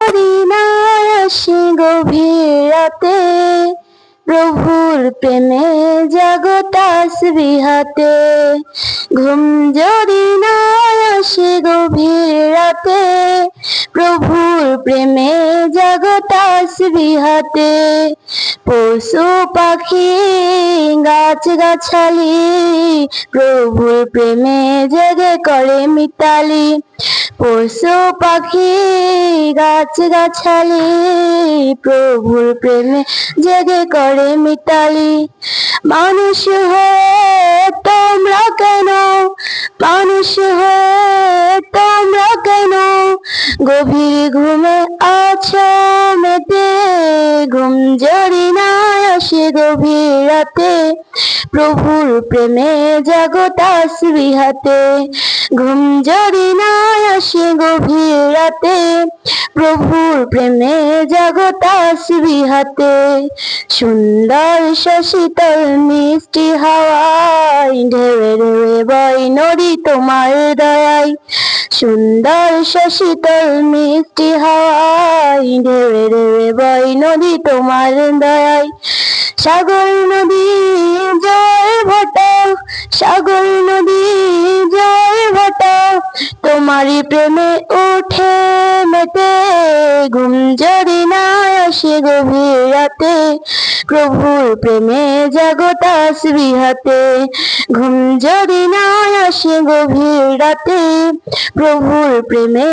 মদিনায় আসে গভীর রাতে, প্রভুর প্রেমে জাগো তাসবিহ হাতে। ঘুম যদি না আসে গভীর রাতে, প্রভুর প্রেমে জাগো তাসবিহ হাতে। পশু পাখি গাছ গাছালি, প্রভুর প্রেমে জেগে করে মিতালি। পশু পাখি গাছ গাছালি, প্রভুর প্রেমে জেগে করে মিতালি। মানুষ হয়ে তোমরা কেন, মানুষ হয়ে তোমরা কেন গভীর ঘুমে আছো মেতে। ঘুম যদি না আসে গভীর রাতে, প্রভুর প্রেমে জাগো তাসবিহ হাতে। ঘুম যদি না আসে গভীর রাতে, প্রভুর প্রেমে জাগো তাসবিহ হাতে। সুন্দর শশীতল মিষ্টি হাওয়ায়, ঢেউয়ে ঢেউয়ে বয় নদী তোমার দয়ায়। সুন্দর শশীতল মিষ্টি হাওয়ায়, ঢেউয়ে ঢেউয়ে বয় নদী তোমার দয়ায়। সাগর নদী জয় ভাটা, সাগর নদী জয় ভাটা, তোমারই প্রেমে ওঠে মেতে। ঘুম যদি না আসে গভীর রাতে, প্রভুর প্রেমে জাগো তাসবিহ হাতে। ঘুম যদি না আসে গভীর রাতে, প্রভুর প্রেমে